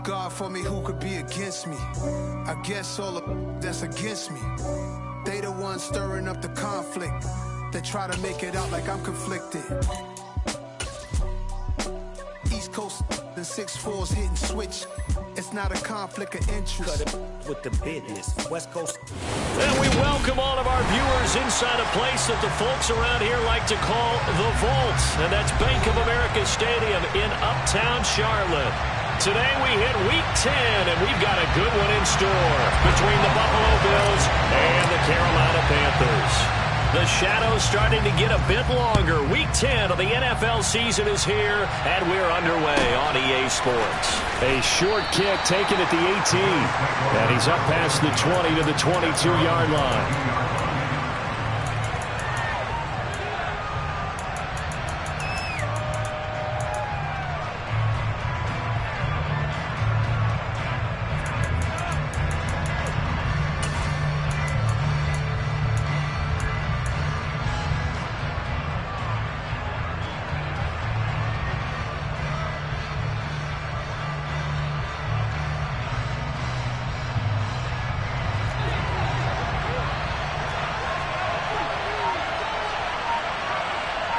God for me, who could be against me? I guess all the that's against me. They the ones stirring up the conflict. They try to make it out like I'm conflicted. East Coast, the 6'4's hitting switch. It's not a conflict of interest. Cut it with the business. West Coast. And we welcome all of our viewers inside a place that the folks around here like to call the Vault. And that's Bank of America Stadium in Uptown Charlotte. Today we hit Week 10, and we've got a good one in store between the Buffalo Bills and the Carolina Panthers. The shadow's starting to get a bit longer. Week 10 of the NFL season is here, and we're underway on EA Sports. A short kick taken at the 18, and he's up past the 20 to the 22-yard line.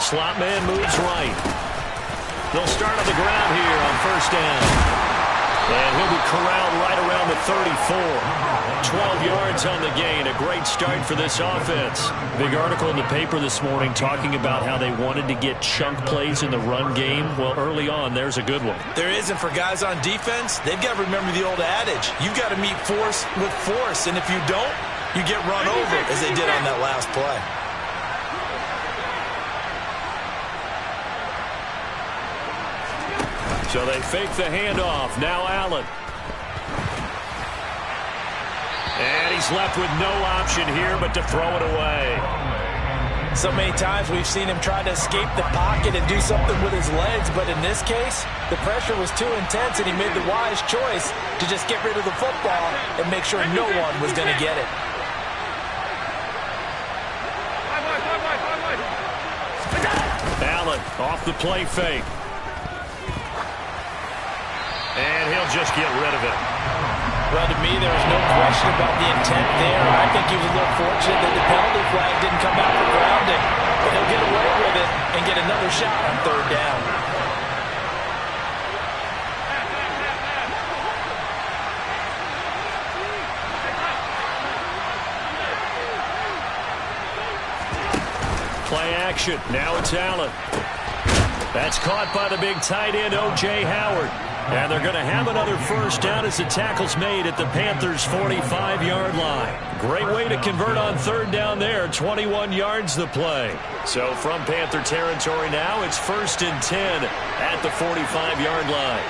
Slot man moves right. They'll start on the ground here on first down. And he'll be corralled right around the 34. 12 yards on the gain. A great start for this offense. Big article in the paper this morning talking about how they wanted to get chunk plays in the run game. Well, early on, there's a good one. There isn't for guys on defense. They've got to remember the old adage. You've got to meet force with force. And if you don't, you get run over, as they did on that last play. So they fake the handoff. Now Allen. And he's left with no option here but to throw it away. So many times we've seen him try to escape the pocket and do something with his legs, but in this case, the pressure was too intense and he made the wise choice to just get rid of the football and make sure no one was going to get it. Allen off the play fake. And he'll just get rid of it. Well, to me, there was no question about the intent there. I think he was a little fortunate that the penalty flag didn't come out for grounding. But he'll get away with it and get another shot on third down. Play action. Now it's Allen. That's caught by the big tight end, O.J. Howard. And they're going to have another first down as the tackle's made at the Panthers' 45-yard line. Great way to convert on third down there. 21 yards the play. So from Panther territory now, it's 1st and 10 at the 45-yard line.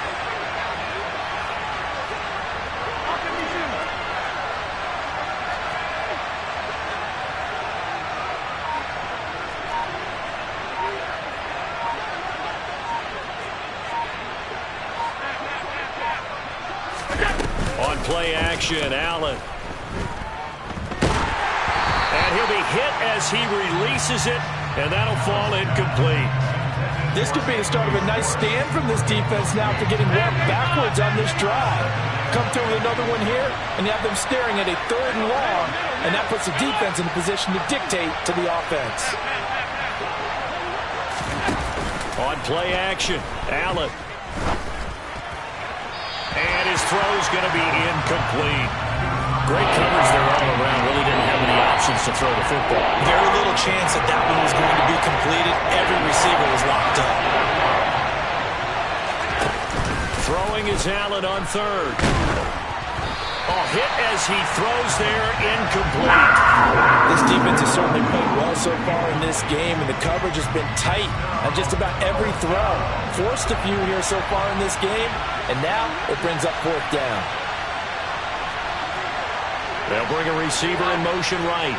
Play action, Allen. And he'll be hit as he releases it, and that'll fall incomplete. This could be the start of a nice stand from this defense now for getting walked backwards on this drive. Come through with another one here, and you have them staring at a 3rd and long, and that puts the defense in a position to dictate to the offense. On play action, Allen. And his throw's going to be incomplete. Great coverage there all around. Really didn't have any options to throw the football. Very little chance that that one was going to be completed. Every receiver was locked up. Throwing is Allen on third. Hit as he throws there, incomplete. This defense has certainly played well so far in this game, and the coverage has been tight on just about every throw. Forced a few here so far in this game, and now it brings up 4th down. They'll bring a receiver in motion right.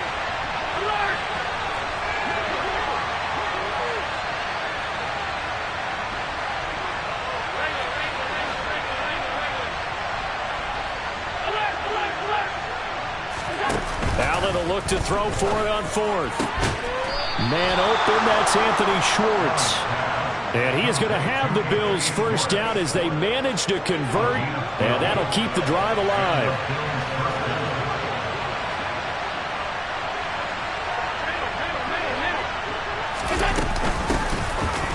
Allen will look to throw for it on 4th. Man open, that's Anthony Schwartz. And he is going to have the Bills first down as they manage to convert, and that'll keep the drive alive.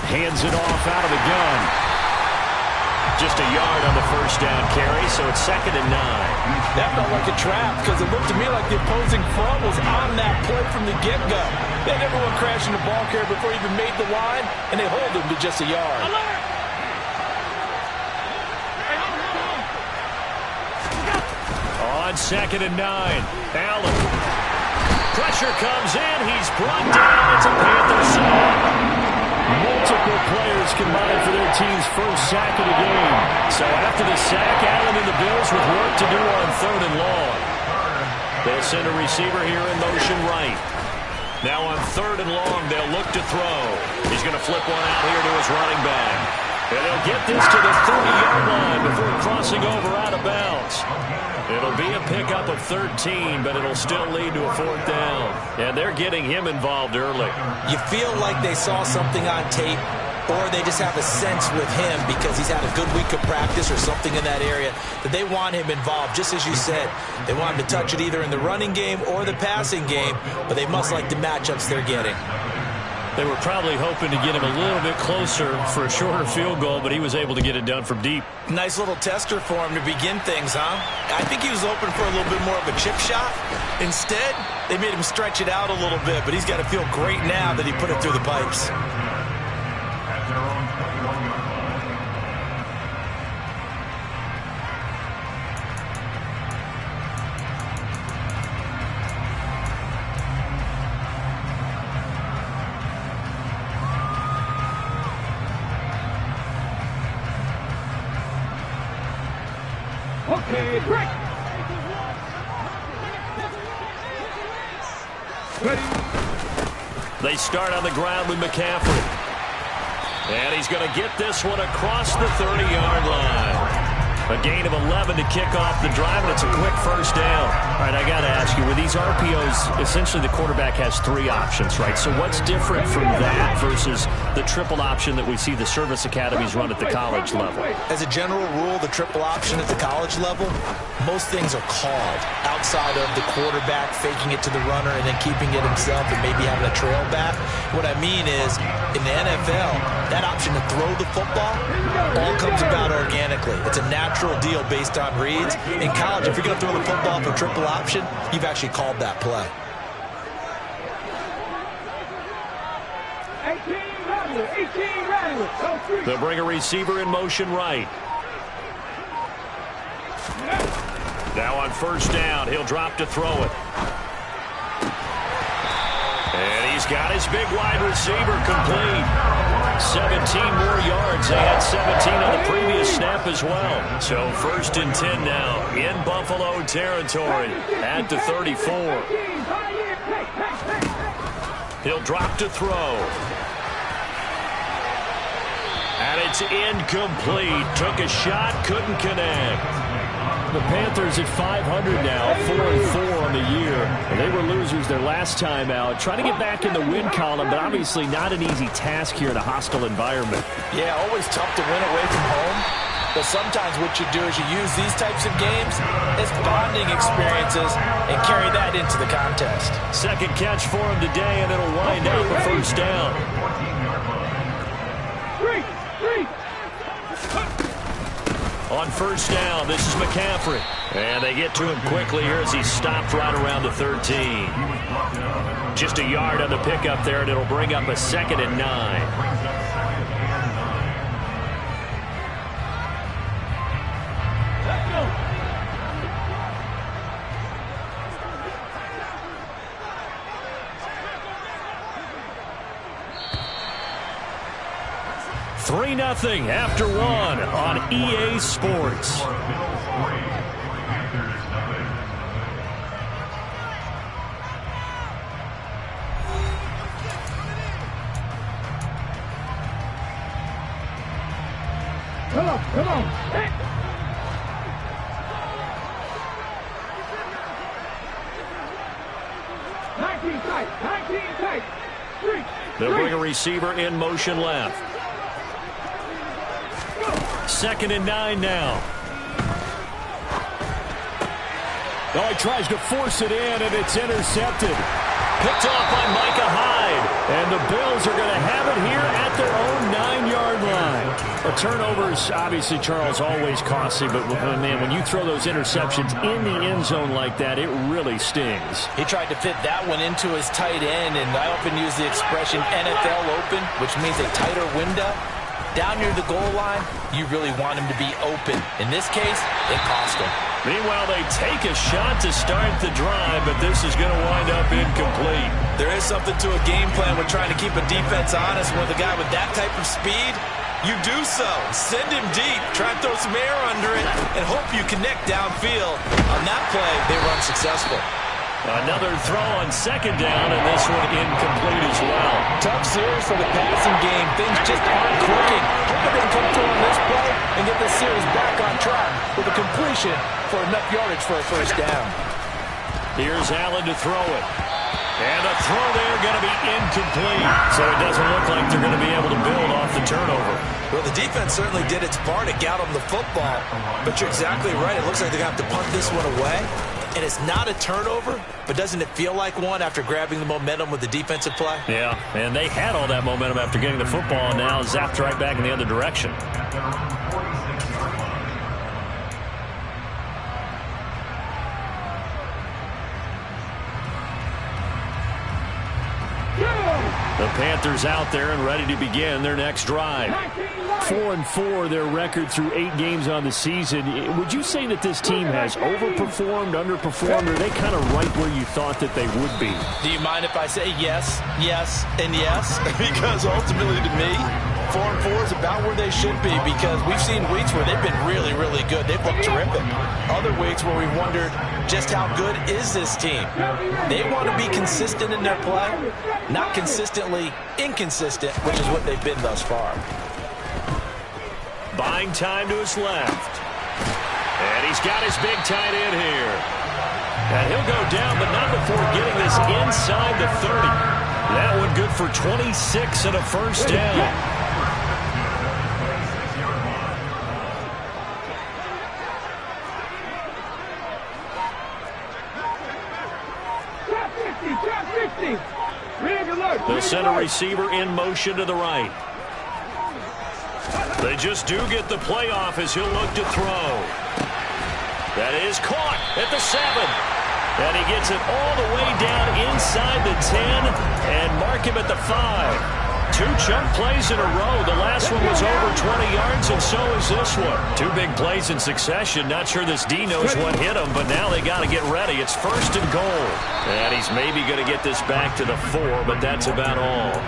Hands it off out of the gun. Just a yard on the first down carry, so it's 2nd and 9. That felt like a trap because it looked to me like the opposing front was on that play from the get-go. They had everyone crashing the ball carrier before he even made the line, and they hold him to just a yard. On 2nd and 9, Allen. Pressure comes in. He's brought down. It's a Panthers sack. Multiple players combined for their team's first sack of the game. So after the sack, Allen and the Bills with work to do on 3rd and long. They'll send a receiver here in motion right. Now on 3rd and long, they'll look to throw. He's going to flip one out here to his running back. And they'll get this to the 30-yard line before crossing over out of bounds. It'll be a pickup of 13, but it'll still lead to a 4th down. And they're getting him involved early. You feel like they saw something on tape, or they just have a sense with him because he's had a good week of practice or something in that area that they want him involved. Just as you said, they want him to touch it either in the running game or the passing game, but they must like the matchups they're getting. They were probably hoping to get him a little bit closer for a shorter field goal, but he was able to get it done from deep. Nice little tester for him to begin things, huh? I think he was hoping for a little bit more of a chip shot. Instead, they made him stretch it out a little bit, but he's got to feel great now that he put it through the pipes. Okay, break. They start on the ground with McCaffrey. And he's going to get this one across the 30-yard line. A gain of 11 to kick off the drive, and it's a quick first down. All right, I got to ask you, with these RPOs, essentially the quarterback has 3 options, right? So what's different from that versus the triple option that we see the service academies run at the college level? As a general rule, the triple option at the college level, most things are called outside of the quarterback faking it to the runner and then keeping it himself and maybe having a trail back. What I mean is, in the NFL, that option to throw the football all comes about organically. It's a natural deal based on reads. In college, if you're going to throw the football for triple option, you've actually called that play. 18 Rattler. They'll bring a receiver in motion right. Now on first down, he'll drop to throw it. And he's got his big wide receiver complete. 17 more yards. They had 17 on the previous snap as well. So 1st and 10 now in Buffalo territory at the 34. He'll drop to throw. And it's incomplete. Took a shot, couldn't connect. The Panthers at 500 now, 4-4 on the year. And they were losers their last time out. Trying to get back in the win column, but obviously not an easy task here in a hostile environment. Yeah, always tough to win away from home. But sometimes what you do is you use these types of games as bonding experiences and carry that into the contest. Second catch for him today, and it'll wind up a first down. On first down, this is McCaffrey. And they get to him quickly here as he stopped right around the 13. Just a yard on the pickup there, and it'll bring up a 2nd and 9. Three 3-0 after 1 on EA Sports. Come on. Hey. Nineteen tight. 3. They'll bring a receiver in motion left. 2nd and 9 now. Oh, he tries to force it in, and it's intercepted. Picked off by Micah Hyde. And the Bills are going to have it here at their own 9-yard line. A turnover's obviously, Charles, always costly. But, man, when you throw those interceptions in the end zone like that, it really stings. He tried to fit that one into his tight end, and I often use the expression NFL open, which means a tighter window. Down near the goal line, you really want him to be open. In this case, it cost him. Meanwhile, they take a shot to start the drive, but this is going to wind up incomplete. There is something to a game plan with trying to keep a defense honest. With a guy with that type of speed, you do so. Send him deep, try and throw some air under it, and hope you connect downfield. On that play, they were unsuccessful. Another throw on 2nd down, and this one incomplete as well. Tough series for the passing game. Things just aren't clicking. Hoping they can come through on this play and get this series back on track with a completion for enough yardage for a first down. Here's Allen to throw it. And a throw there going to be incomplete. So it doesn't look like they're going to be able to build off the turnover. Well, the defense certainly did its part. It got them the football. But you're exactly right. It looks like they're going to have to punt this one away. And it's not a turnover, but doesn't it feel like one after grabbing the momentum with the defensive play? Yeah, and they had all that momentum after getting the football, and now zapped right back in the other direction. The Panthers out there and ready to begin their next drive. 4-4 their record through 8 games on the season. Would you say that this team has overperformed, underperformed, or are they kind of right where you thought that they would be? Do you mind if I say yes, yes, and yes? Because ultimately to me, 4-4 is about where they should be, because we've seen weeks where they've been really, really good. They've looked terrific. Other weeks where we've wondered just how good is this team. They want to be consistent in their play, not consistently inconsistent, which is what they've been thus far. Buying time to his left. And he's got his big tight end here. And he'll go down, but not before getting this inside the 30. That one good for 26 and a first down. The center receiver in motion to the right. They just do get the playoff as he'll look to throw. That is caught at the 7. And he gets it all the way down inside the 10 and mark him at the 5. 2 chunk plays in a row. The last one was over 20 yards, and so is this one. 2 big plays in succession. Not sure this D knows what hit him, but now they got to get ready. It's 1st and goal. And he's maybe going to get this back to the 4, but that's about all.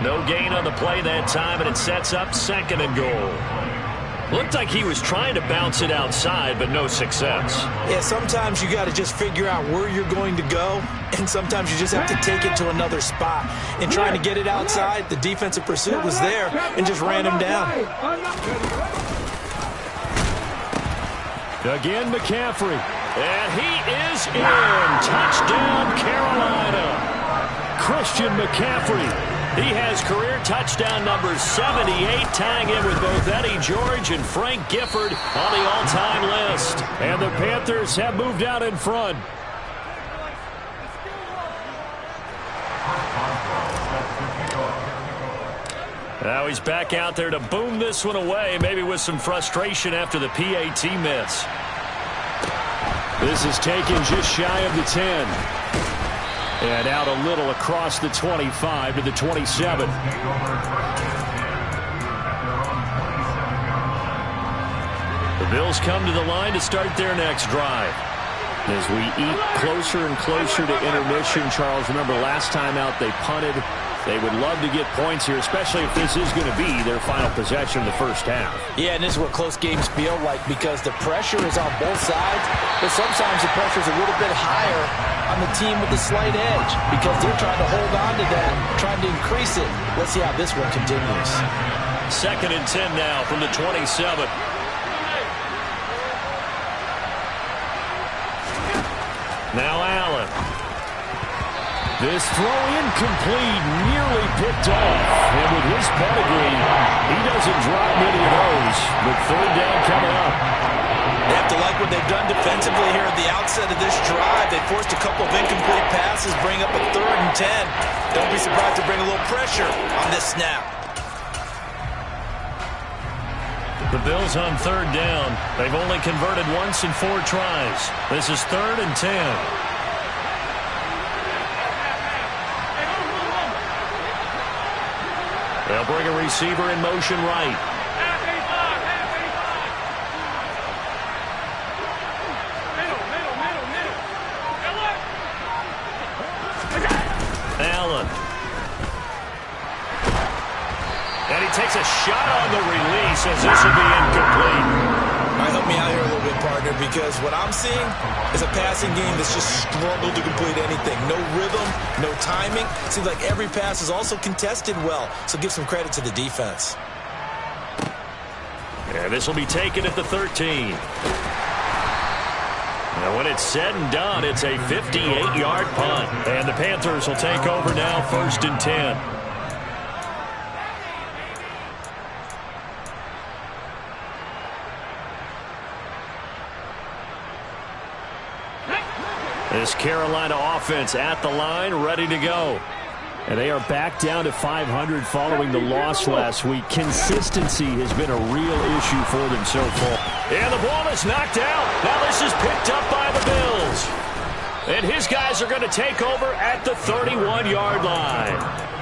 No gain on the play that time, and it sets up 2nd and goal. Looked like he was trying to bounce it outside, but no success. Yeah, sometimes you got to just figure out where you're going to go, and sometimes you just have to take it to another spot. And trying to get it outside, the defensive pursuit was there and just ran him down. Again, McCaffrey. And he is in. Touchdown, Carolina. Christian McCaffrey. He has career touchdown number 78, tying in with both Eddie George and Frank Gifford on the all-time list. And the Panthers have moved out in front. Now he's back out there to boom this one away, maybe with some frustration after the PAT miss. This is taken just shy of the 10. And out a little across the 25 to the 27. The Bills come to the line to start their next drive. As we eat closer and closer to intermission, Charles, remember last time out they punted. They would love to get points here, especially if this is going to be their final possession of the first half. Yeah, and this is what close games feel like, because the pressure is on both sides, but sometimes the pressure is a little bit higher on the team with the slight edge, because they're trying to hold on to that, trying to increase it. Let's see how this one continues. 2nd and 10 now from the 27. Now Allen. This throw incomplete, nearly picked off. And with his pedigree, he doesn't drop many of those. Panthers with third down coming up. They have to like what they've done defensively here at the outset of this drive. They forced a couple of incomplete passes, bring up a 3rd and 10. Don't be surprised to bring a little pressure on this snap. The Bills on third down. They've only converted once in 4 tries. This is 3rd and 10. They'll bring a receiver in motion right. Allen. And he takes a shot on the release as this will be incomplete. All right, help me out here a little bit, partner, because what I'm seeing is a passing game that's just struggled to complete anything. No rhythm, no timing. Seems like every pass is also contested well, so give some credit to the defense. And this will be taken at the 13. And when it's said and done, it's a 58-yard punt. And the Panthers will take over now, 1st and 10. This Carolina offense at the line, ready to go. And they are back down to 500 following the loss last week. Consistency has been a real issue for them so far. And the ball is knocked out. Now this is picked up by the Bills. And his guys are going to take over at the 31-yard line.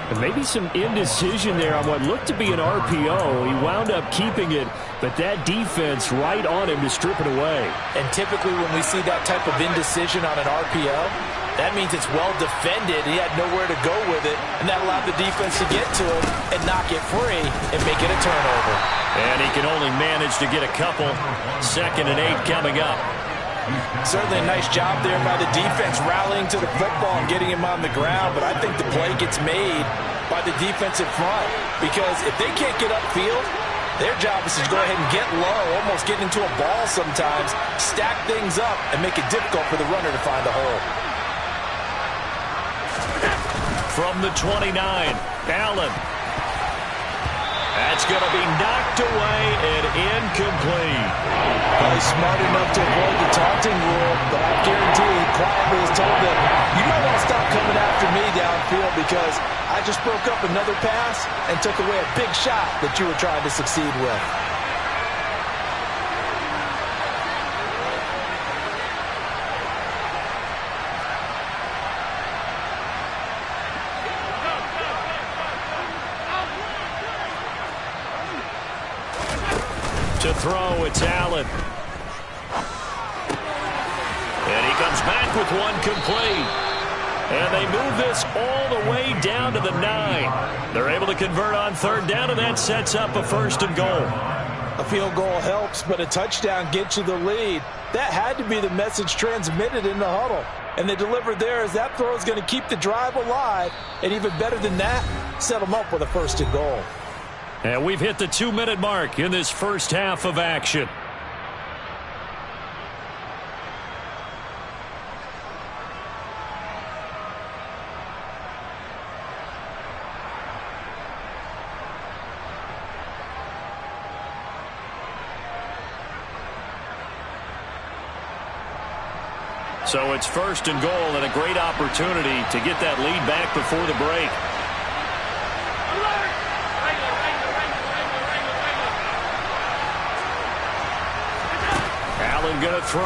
And maybe some indecision there on what looked to be an RPO. He wound up keeping it, but that defense right on him to strip it away. And typically when we see that type of indecision on an RPO, that means it's well defended. He had nowhere to go with it, and that allowed the defense to get to him and knock it free and make it a turnover. And he can only manage to get a couple. 2nd and 8 coming up. Certainly a nice job there by the defense rallying to the football and getting him on the ground, but I think the play gets made by the defensive front because if they can't get upfield, their job is to go ahead and get low, almost get into a ball sometimes, stack things up, and make it difficult for the runner to find a hole. From the 29, Allen. That's going to be knocked away and incomplete. Well, he's smart enough to avoid the taunting rule, but I guarantee he quietly has told them, you might want to stop coming after me downfield because I just broke up another pass and took away a big shot that you were trying to succeed with. To throw, it's Allen. And he comes back with one complete. And they move this all the way down to the 9. They're able to convert on third down, and that sets up a 1st and goal. A field goal helps, but a touchdown gets you the lead. That had to be the message transmitted in the huddle. And they delivered there as that throw is going to keep the drive alive. And even better than that, set them up with a 1st and goal. And we've hit the 2-minute mark in this first half of action. So it's 1st and goal and a great opportunity to get that lead back before the break. Going to throw.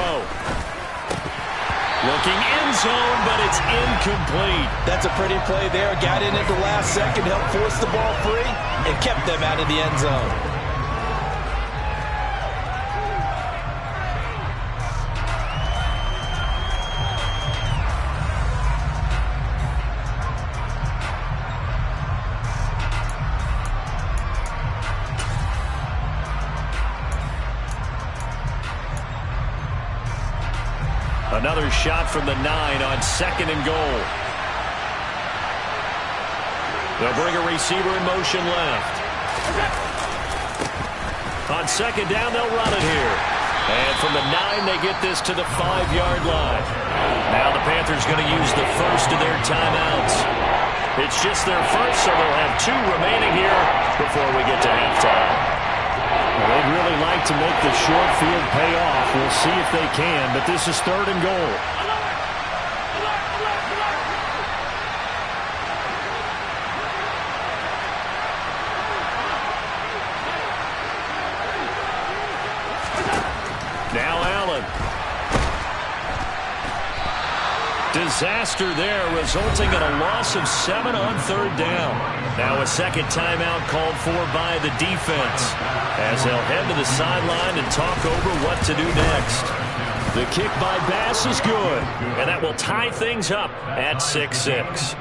Looking end zone, but it's incomplete. That's a pretty play there. Got in at the last second, helped force the ball free, and kept them out of the end zone. Another shot from the 9 on 2nd and goal. They'll bring a receiver in motion left. On 2nd down, they'll run it here. And from the 9, they get this to the 5-yard line. Now the Panthers going to use the first of their timeouts. It's just their first, so they'll have 2 remaining here before we get to halftime. Well, they've like to make the short field pay off. We'll see if they can, but this is 3rd and goal. Now Allen. Disaster there, resulting in a loss of 7 on 3rd down. Now a second timeout called for by the defense, as they'll head to the sideline and talk over what to do next. The kick by Bass is good, and that will tie things up at 6-6.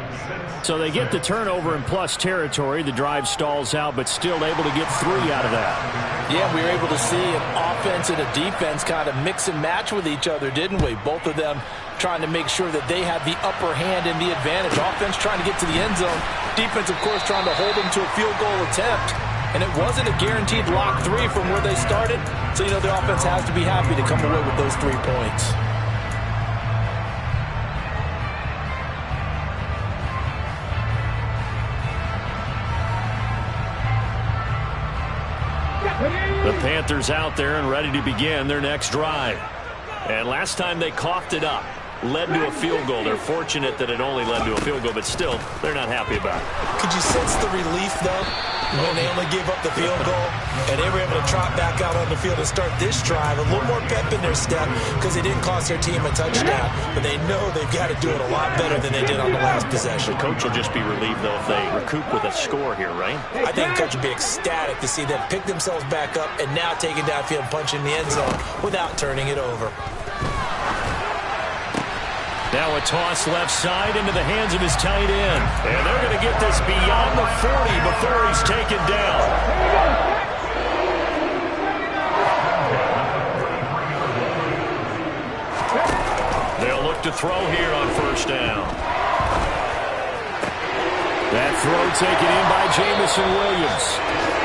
So they get the turnover in plus territory. The drive stalls out, but still able to get 3 out of that. Yeah, we were able to see an offense and a defense kind of mix and match with each other, didn't we? Both of them trying to make sure that they had the upper hand and the advantage. Offense trying to get to the end zone. Defense, of course, trying to hold them to a field goal attempt. And it wasn't a guaranteed lock 3 from where they started. So, the offense has to be happy to come away with those 3 points. The Panthers out there and ready to begin their next drive. And last time they coughed it up, led to a field goal. They're fortunate that it only led to a field goal, but still, they're not happy about it. Could you sense the relief, though, when they only gave up the field goal and they were able to trot back out on the field and start this drive? A little more pep in their step because they didn't cost their team a touchdown, but they know they've got to do it a lot better than they did on the last possession. The coach will just be relieved, though, if they recoup with a score here, right? I think the coach will be ecstatic to see them pick themselves back up and now take it downfield and punch in the end zone without turning it over. Now a toss left side into the hands of his tight end. And they're going to get this beyond the 40 before he's taken down. They'll look to throw here on 1st down. That throw taken in by Jamison Williams.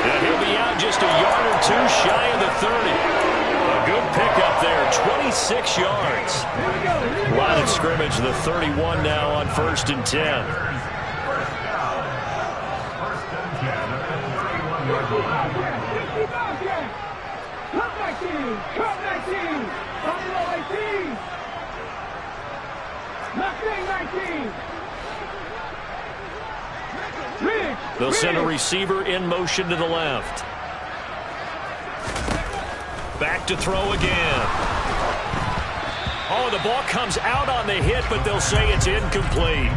And he'll be out just a yard or 2 shy of the 30. Good pickup there, 26 yards. Line of scrimmage, the 31 now on 1st and 10. They'll send a receiver in motion to the left. Back to throw again. Oh, the ball comes out on the hit, but they'll say it's incomplete.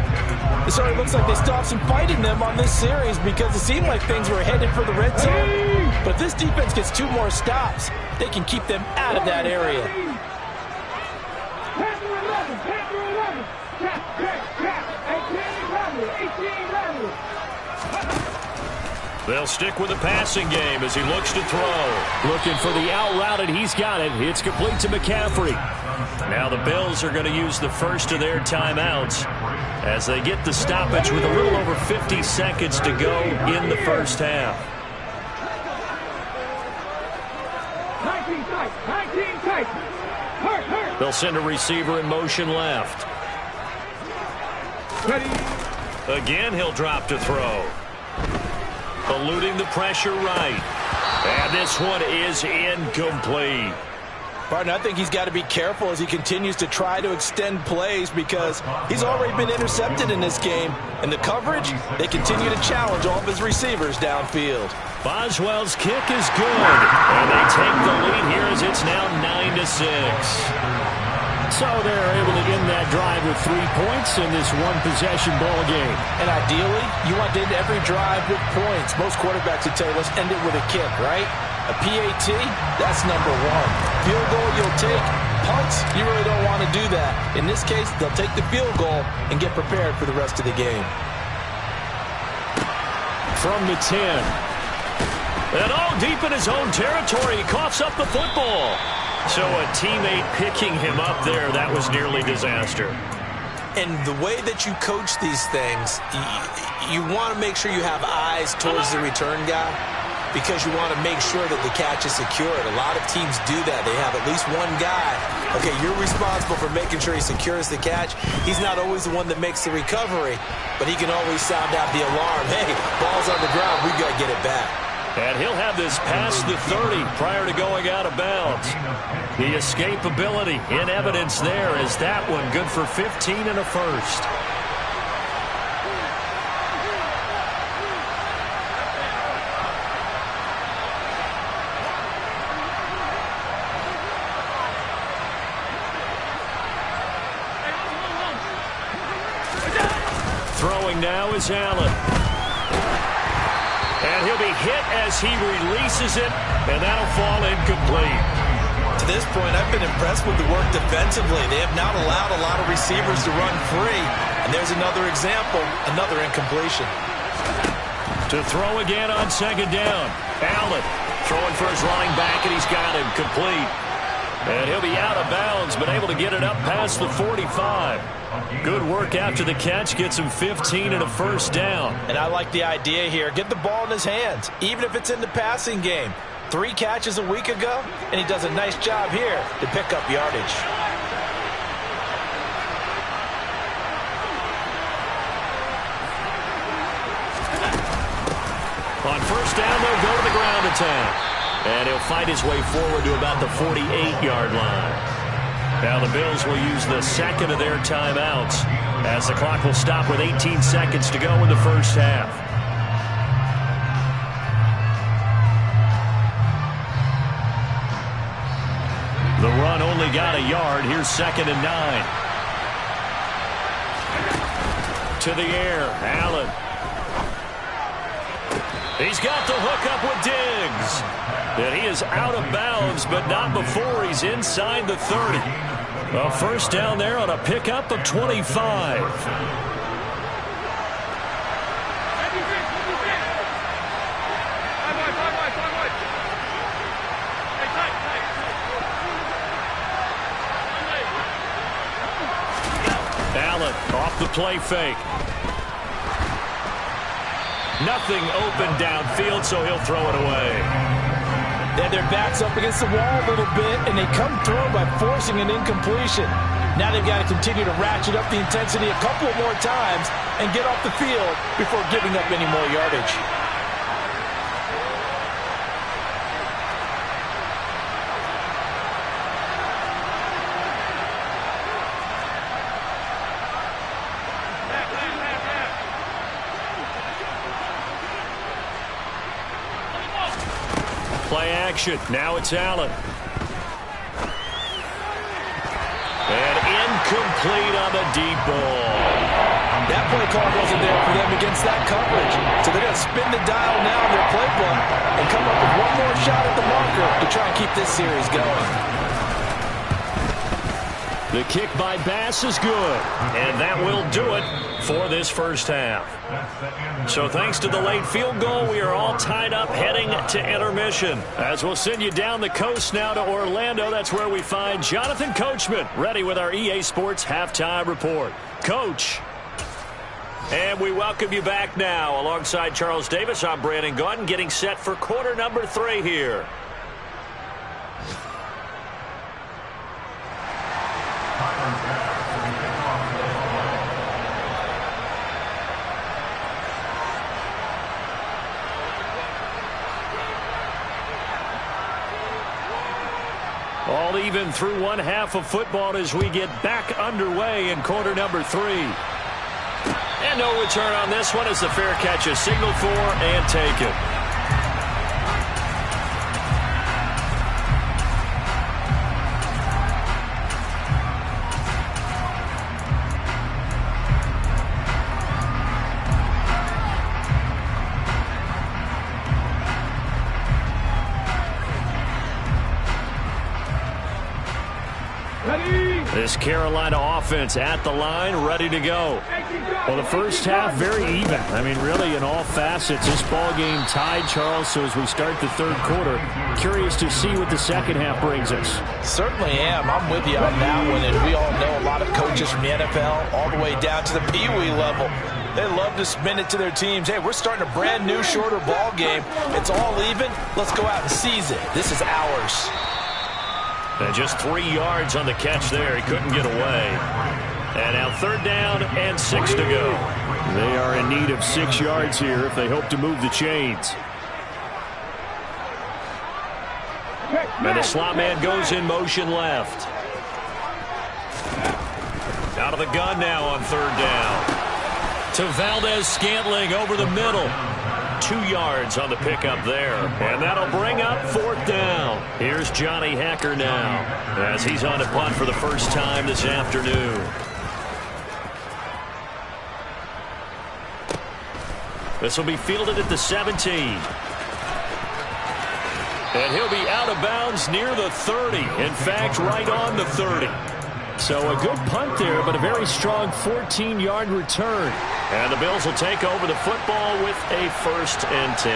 So it looks like they still have some fight in them on this series because it seemed like things were headed for the red zone. But if this defense gets 2 more stops, they can keep them out of that area. They'll stick with the passing game as he looks to throw. Looking for the out route, and he's got it. It's complete to McCaffrey. Now the Bills are going to use the first of their timeouts as they get the stoppage with a little over 50 seconds to go in the first half. 19 tight. They'll send a receiver in motion left. Ready. Again, he'll drop to throw. Eluding the pressure right. And this one is incomplete. Partner, I think he's got to be careful as he continues to try to extend plays because he's already been intercepted in this game. And the coverage, they continue to challenge all of his receivers downfield. Boswell's kick is good. And they take the lead here as it's now 9-6. So they're able to end that drive with 3 points in this one-possession ball game. And ideally, you want to end every drive with points. Most quarterbacks would tell you, let's end it with a kick, right? A PAT, that's number 1. Field goal, you'll take. Punts, you really don't want to do that. In this case, they'll take the field goal and get prepared for the rest of the game. From the 10. And all deep in his own territory, he coughs up the football. So a teammate picking him up there, that was nearly disaster. And the way that you coach these things, you want to make sure you have eyes towards the return guy because you want to make sure that the catch is secured. A lot of teams do that. They have at least one guy. Okay, you're responsible for making sure he secures the catch. He's not always the one that makes the recovery, but he can always sound out the alarm. Hey, ball's on the ground. We've got to get it back. And he'll have this past the 30 prior to going out of bounds. The escapability in evidence there is that one good for 15 and a first. Throwing now is Allen. And he'll be hit as he releases it, and that'll fall incomplete. To this point, I've been impressed with the work defensively. They have not allowed a lot of receivers to run free. And there's another example, another incompletion. To throw again on second down. Allen throwing for his running back, and he's got him complete. And he'll be out of bounds, but able to get it up past the 45. Good work after the catch, gets him 15 and a first down. And I like the idea here. Get the ball in his hands, even if it's in the passing game. 3 catches a week ago, and he does a nice job here to pick up yardage. On first down, they'll go to the ground attack. And he'll fight his way forward to about the 48-yard line. Now the Bills will use the second of their timeouts as the clock will stop with 18 seconds to go in the first half. The run only got a yard. Here's 2nd and 9. To the air, Allen. He's got the hook up with Diggs. And he is out of bounds, but not before he's inside the 30. A first down there on a pickup of 25. Allen off the play fake. Nothing open downfield, so he'll throw it away. They had their backs up against the wall a little bit, and they come through by forcing an incompletion. Now they've got to continue to ratchet up the intensity a couple of more times and get off the field before giving up any more yardage. Play action. Now it's Allen. And incomplete on the deep ball. That play call wasn't there for them against that coverage. So they're going to spin the dial now in their playbook and come up with one more shot at the marker to try and keep this series going. The kick by Bass is good. And that will do it for this first half. So thanks to the late field goal, we are all tied up heading to intermission. As we'll send you down the coast now to Orlando, that's where we find Jonathan Coachman ready with our EA Sports Halftime Report. Coach. And we welcome you back now. Alongside Charles Davis, I'm Brandon Gaudin, getting set for quarter number 3 here. All even through one half of football as we get back underway in quarter number 3. And no return on this one as the fair catch is signaled for and taken. This Carolina offense at the line, ready to go. Well, the first half, very even. I mean, really, in all facets, this ball game tied, Charles. So as we start the third quarter, curious to see what the second half brings us. Certainly am. I'm with you on that one. And we all know a lot of coaches from the NFL all the way down to the Pee-wee level. They love to spin it to their teams. Hey, we're starting a brand new, shorter ball game. It's all even. Let's go out and seize it. This is ours. And just 3 yards on the catch there. He couldn't get away. And now third down and 6 to go. They are in need of 6 yards here if they hope to move the chains. And the slot man goes in motion left. Out of the gun now on third down. To Valdez-Scantling over the middle. 2 yards on the pickup there. And that'll bring up fourth down. Here's Johnny Hekker now as he's on a punt for the first time this afternoon. This will be fielded at the 17. And he'll be out of bounds near the 30. In fact, right on the 30. So a good punt there, but a very strong 14-yard return. And the Bills will take over the football with a 1st and 10.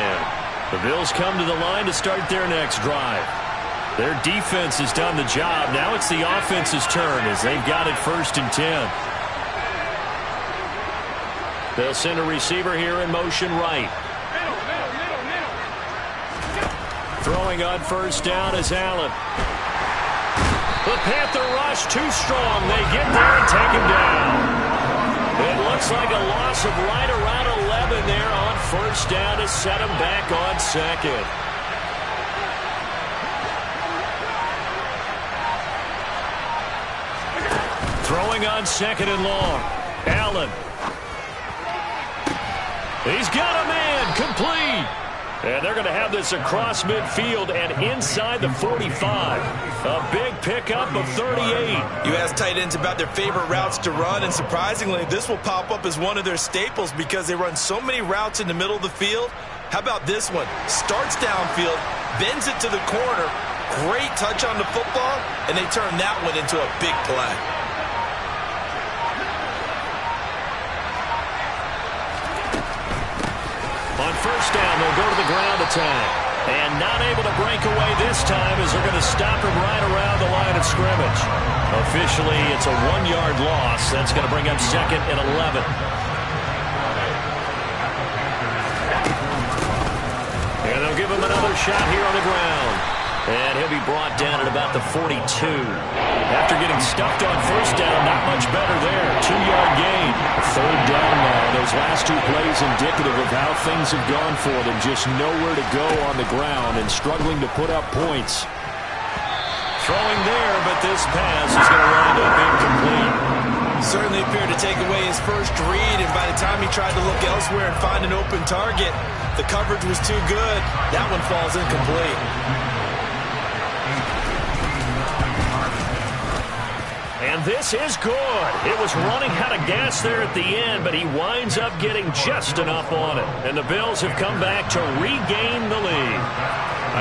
The Bills come to the line to start their next drive. Their defense has done the job. Now it's the offense's turn as they've got it 1st and 10. They'll send a receiver here in motion right. Throwing on first down is Allen. The Panther rush too strong. They get there and take him down. It looks like a loss of right around 11 there on first down to set him back on second. Throwing on second and long. Allen. He's got a man complete. And they're going to have this across midfield and inside the 45. A big pickup of 38. You ask tight ends about their favorite routes to run, and surprisingly, this will pop up as one of their staples because they run so many routes in the middle of the field. How about this one? Starts downfield, bends it to the corner, great touch on the football, and they turn that one into a big play. On first down, they'll go to the ground attack. And not able to break away this time as they're going to stop him right around the line of scrimmage. Officially, it's a 1-yard loss. That's going to bring up 2nd and 11. And they'll give him another shot here on the ground. And he'll be brought down at about the 42. After getting stuffed on first down, not much better there. 2-yard gain. Third down now. Those last 2 plays indicative of how things have gone for them. Just nowhere to go on the ground and struggling to put up points. Throwing there, but this pass is going to wind up incomplete. Certainly appeared to take away his first read, and by the time he tried to look elsewhere and find an open target, the coverage was too good. That one falls incomplete. And this is good. It was running out of gas there at the end, but he winds up getting just enough on it. And the Bills have come back to regain the lead.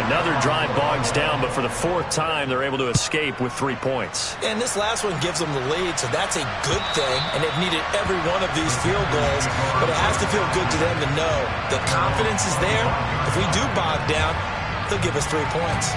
Another drive bogs down, but for the 4th time, they're able to escape with 3 points. And this last one gives them the lead, so that's a good thing. And they've needed every one of these field goals, but it has to feel good to them to know the confidence is there. If we do bog down, they'll give us 3 points.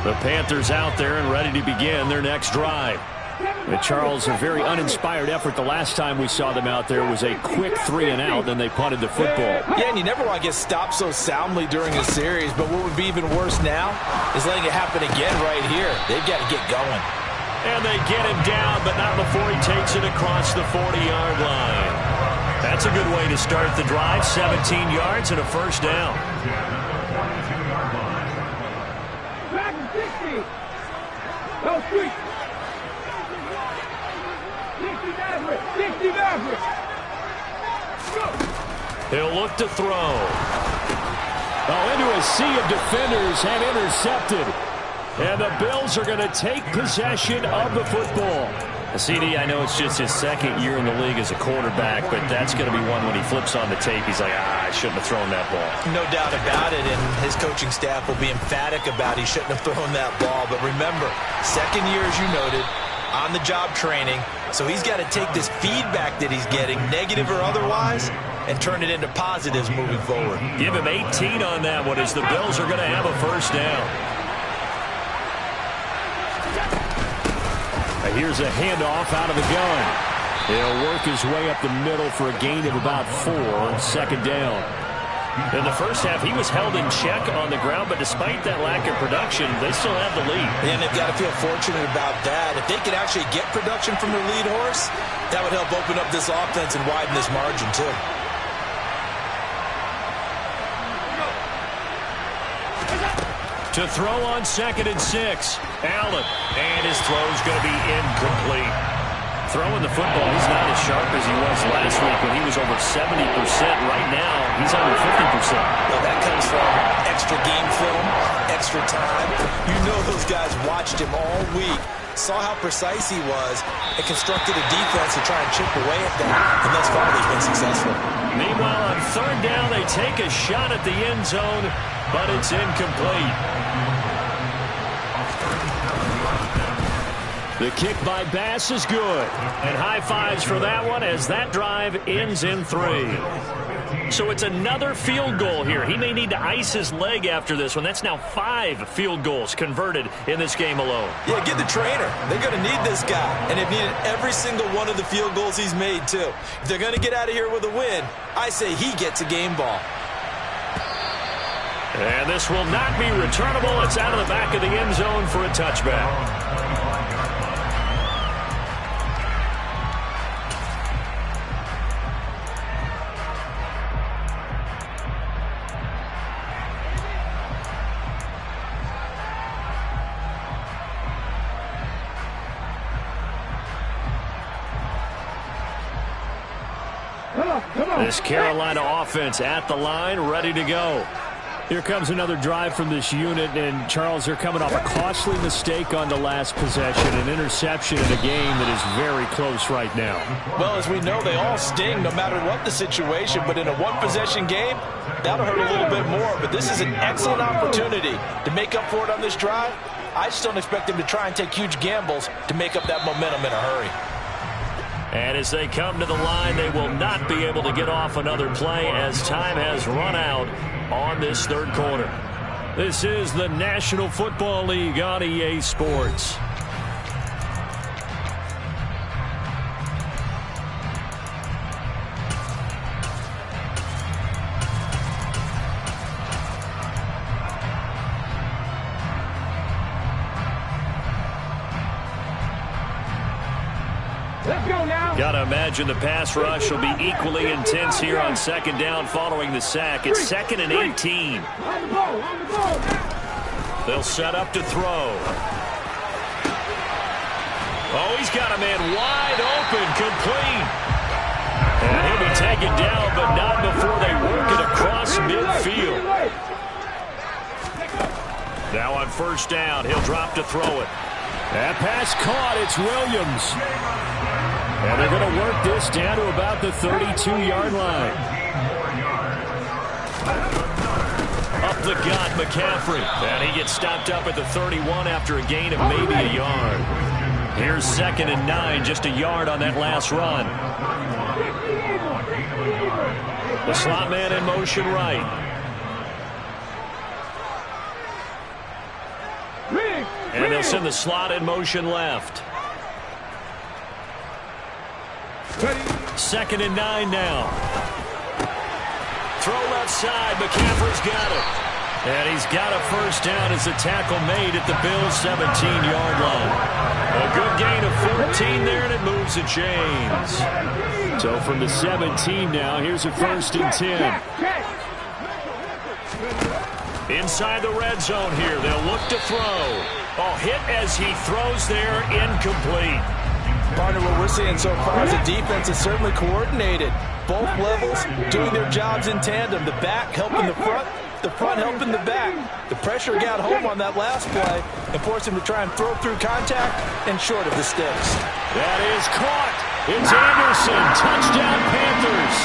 The Panthers out there and ready to begin their next drive. And Charles, a very uninspired effort the last time we saw them out there was a quick 3-and-out, then they punted the football. Yeah, and you never want to get stopped so soundly during a series, but what would be even worse now is letting it happen again right here. They've got to get going. And they get him down, but not before he takes it across the 40-yard line. That's a good way to start the drive, 17 yards and a first down. No street. 60 Maverick. He'll look to throw. Oh, into a sea of defenders and intercepted. And the Bills are going to take possession of the football. CD, I know it's just his 2nd year in the league as a quarterback, but that's going to be one when he flips on the tape. He's like, I shouldn't have thrown that ball. No doubt about it, and his coaching staff will be emphatic about he shouldn't have thrown that ball. But remember, 2nd year, as you noted, on-the-job training, so he's got to take this feedback that he's getting, negative or otherwise, and turn it into positives moving forward. Give him 18 on that one as the Bills are going to have a first down. Here's a handoff out of the gun. He'll work his way up the middle for a gain of about 4 on second down. In the first half, he was held in check on the ground, but despite that lack of production, they still have the lead. And they've got to feel fortunate about that. If they could actually get production from their lead horse, that would help open up this offense and widen this margin, too. To throw on 2nd and 6. Allen. And his throw's going to be incomplete. Throwing the football, he's not as sharp as he was last week when he was over 70%. Right now, he's under 50%. Well, that comes from extra game film, extra time. You know those guys watched him all week, saw how precise he was, and constructed a defense to try and chip away at that. And thus far, they've been successful. Meanwhile, on third down, they take a shot at the end zone, but it's incomplete. The kick by Bass is good. And high fives for that one as that drive ends in 3. So it's another field goal here. He may need to ice his leg after this one. That's now 5 field goals converted in this game alone. Yeah, get the trainer. They're going to need this guy. And they've needed every single one of the field goals he's made, too. If they're going to get out of here with a win, I say he gets a game ball. And this will not be returnable. It's out of the back of the end zone for a touchback. This Carolina offense at the line, ready to go. Here comes another drive from this unit, and Charles, they're coming off a costly mistake on the last possession, an interception in a game that is very close right now. Well, as we know, they all sting no matter what the situation, but in a one-possession game, that'll hurt a little bit more. But this is an excellent opportunity to make up for it on this drive. I just don't expect them to try and take huge gambles to make up that momentum in a hurry. And as they come to the line, they will not be able to get off another play as time has run out on this third quarter. This is the National Football League on EA Sports. Got to imagine the pass rush will be equally intense here on second down following the sack. It's 2nd and 18. They'll set up to throw. Oh, he's got a man wide open, complete. And he'll be taken down, but not before they work it across midfield. Now on first down, he'll drop to throw it. That pass caught. It's Williams. And they're going to work this down to about the 32-yard line. Up the gut, McCaffrey. And he gets stopped up at the 31 after a gain of maybe a yard. Here's 2nd and 9, just a yard on that last run. The slot man in motion right. And they'll send the slot in motion left. 2nd and 9 now. Throw left side. McCaffrey's got it. And he's got a first down as the tackle made at the Bills' 17-yard line. A good gain of 14 there, and it moves the chains. So from the 17 now, here's a 1st and 10. Inside the red zone here. They'll look to throw. Oh, hit as he throws there, incomplete. Partner, what we're seeing so far is the defense is certainly coordinated. Both levels doing their jobs in tandem. The back helping the front helping the back. The pressure got home on that last play and forced him to try and throw through contact and short of the sticks. That is caught. It's Anderson. Touchdown, Panthers.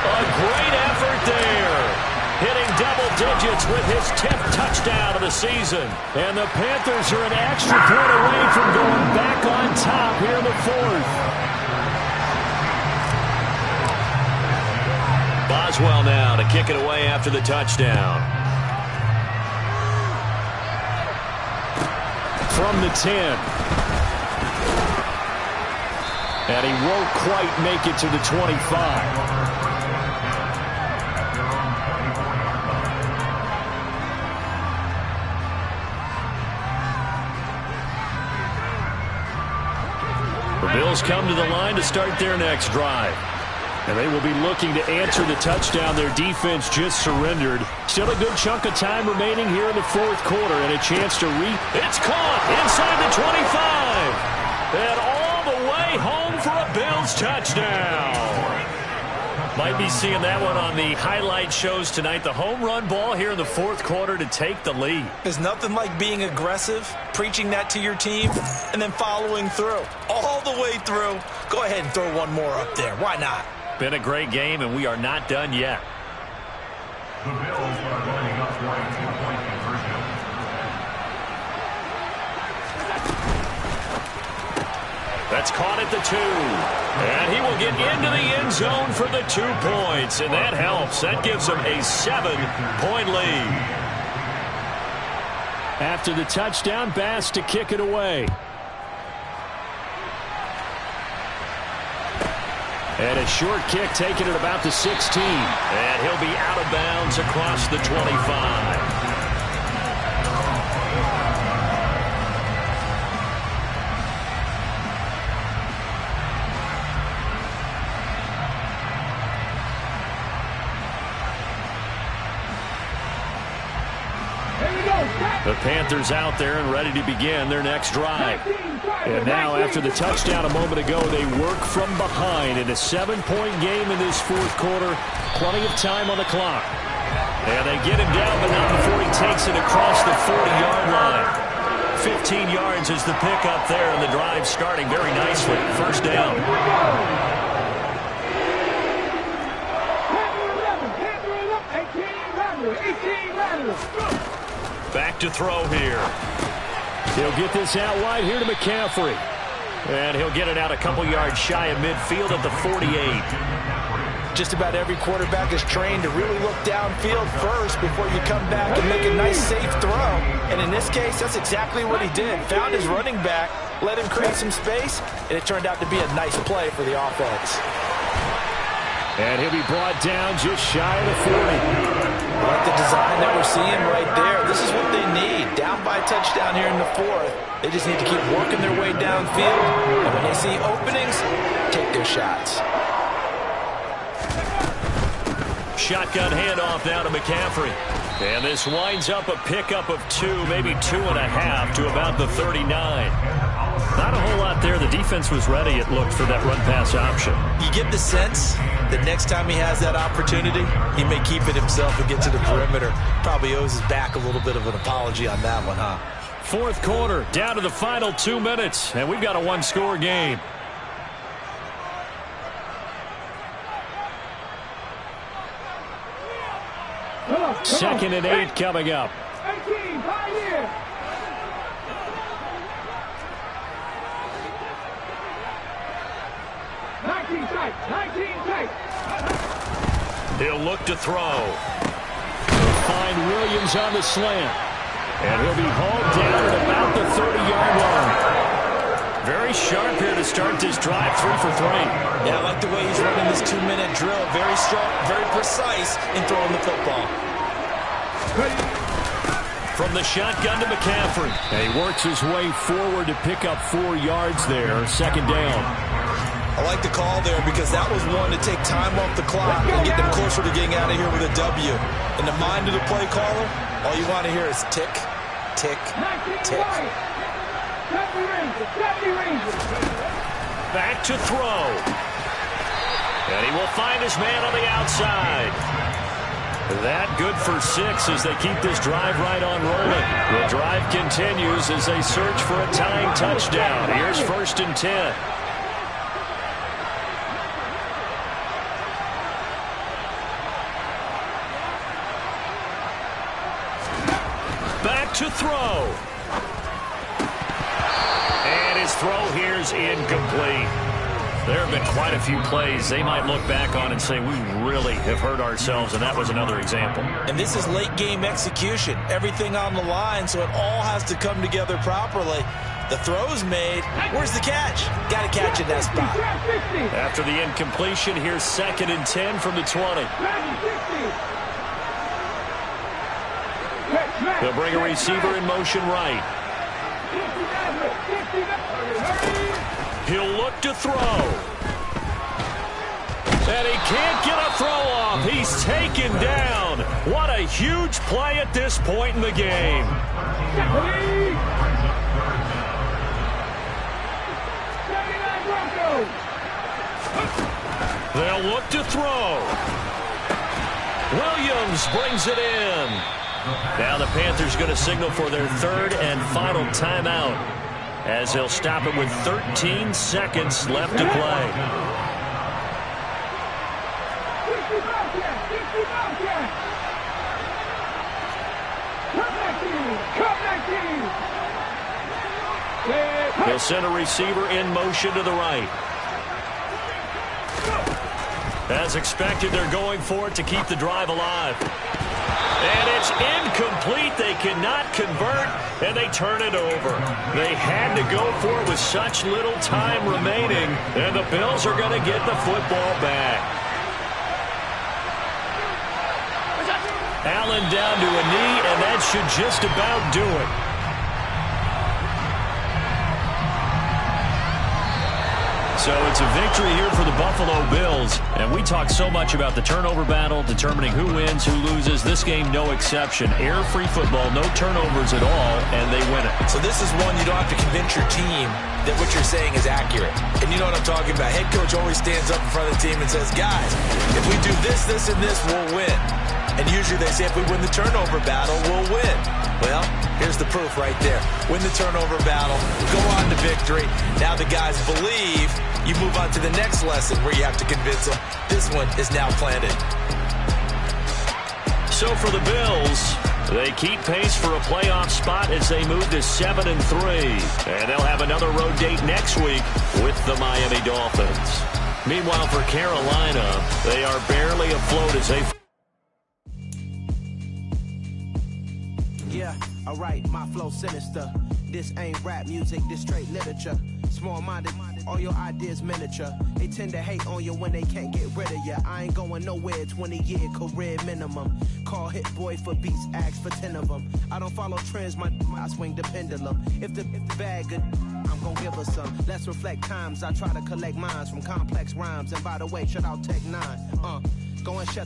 A great effort there. Hitting double digits with his 10th touchdown of the season. And the Panthers are an extra point away from going back on top here in the 4th. Caldwell now to kick it away after the touchdown. From the 10. And he won't quite make it to the 25. The Bills come to the line to start their next drive. And they will be looking to answer the touchdown their defense just surrendered. Still a good chunk of time remaining here in the fourth quarter and a chance to It's caught inside the 25. And all the way home for a Bills touchdown. Might be seeing that one on the highlight shows tonight. The home run ball here in the fourth quarter to take the lead. There's nothing like being aggressive, preaching that to your team, and then following through. All the way through. Go ahead and throw one more up there. Why not? Been a great game, and we are not done yet. The Bills are lining up for a 2-point conversion. That's caught at the 2. And he will get into the end zone for the 2 points. And that helps. That gives him a 7-point lead. After the touchdown, Bass to kick it away. And a short kick taken at about the 16. And he'll be out of bounds across the 25. The Panthers out there and ready to begin their next drive. And now, after the touchdown a moment ago, they work from behind in a 7-point game in this fourth quarter. Plenty of time on the clock. And they get him down, but not before he takes it across the 40-yard line. 15 yards is the pickup there, and the drive starting very nicely. First down. Back to throw here. He'll get this out wide here to McCaffrey. And he'll get it out a couple yards shy of midfield at the 48. Just about every quarterback is trained to really look downfield first before you come back and make a nice, safe throw. And in this case, that's exactly what he did. Found his running back, let him create some space, and it turned out to be a nice play for the offense. And he'll be brought down just shy of the 40. I like the design that we're seeing right there. This is what they need. Down by a touchdown here in the fourth. They just need to keep working their way downfield. And when they see openings, take their shots. Shotgun handoff now to McCaffrey. And this winds up a pickup of 2, maybe 2.5 to about the 39. Not a whole lot there. The defense was ready, it looked, for that run-pass option. You get the sense that next time he has that opportunity, he may keep it himself and get to the perimeter. Probably owes his back a little bit of an apology on that one, huh? Fourth quarter, down to the final 2 minutes, and we've got a one-score game. Second and 8 coming up. 18, Pioneer. He'll look to throw. He'll find Williams on the slant. And he'll be hauled down at about the 30-yard line. Very sharp here to start this drive, 3 for 3. Yeah, I like the way he's running this 2-minute drill. Very strong, very precise in throwing the football. From the shotgun to McCaffrey. And he works his way forward to pick up 4 yards there. Second down. I like the call there because that was one to take time off the clock and get them closer to getting out of here with a W. In the mind of the play caller, all you want to hear is tick, tick, tick. Back to throw. And he will find his man on the outside. That good for 6 as they keep this drive right on rolling. The drive continues as they search for a tying touchdown. Here's 1st and 10. Back to throw. And his throw here's incomplete. There have been quite a few plays they might look back on and say, we really have hurt ourselves, and that was another example. And this is late-game execution. Everything on the line, so it all has to come together properly. The throw's made. Where's the catch? Got to catch in that spot. After the incompletion, here's 2nd and 10 from the 20. They'll bring a receiver in motion right. He'll look to throw. And he can't get a throw off. He's taken down. What a huge play at this point in the game. They'll look to throw. Williams brings it in. Now the Panthers going to signal for their 3rd and final timeout, as they'll stop it with 13 seconds left to play. He'll send a receiver in motion to the right. As expected, they're going for it to keep the drive alive. And it's incomplete. They cannot convert, and they turn it over. They had to go for it with such little time remaining, and the Bills are going to get the football back. Allen down to a knee, and that should just about do it. So it's a victory here for the Buffalo Bills. And we talk so much about the turnover battle, determining who wins, who loses. This game, no exception. Air-free football, no turnovers at all, and they win it. So this is one you don't have to convince your team that what you're saying is accurate. And you know what I'm talking about. Head coach always stands up in front of the team and says, guys, if we do this, this, and this, we'll win. And usually they say if we win the turnover battle, we'll win. Well, here's the proof right there. Win the turnover battle, go on to victory. Now the guys believe. You move on to the next lesson where you have to convince them. This one is now planted. So for the Bills, they keep pace for a playoff spot as they move to 7-3. And they'll have another road date next week with the Miami Dolphins. Meanwhile, for Carolina, they are barely afloat as they... Yeah, alright, my flow sinister. This ain't rap music, this straight literature. Small-minded, all your ideas miniature. They tend to hate on you when they can't get rid of you. I ain't going nowhere, 20-year career minimum. Call Hit Boy for beats, ask for 10 of them. I don't follow trends, I swing the pendulum. If the bag good, I'm gonna give her some. Let's reflect times, I try to collect minds from complex rhymes. And by the way, shout out Tech 9. Go and shut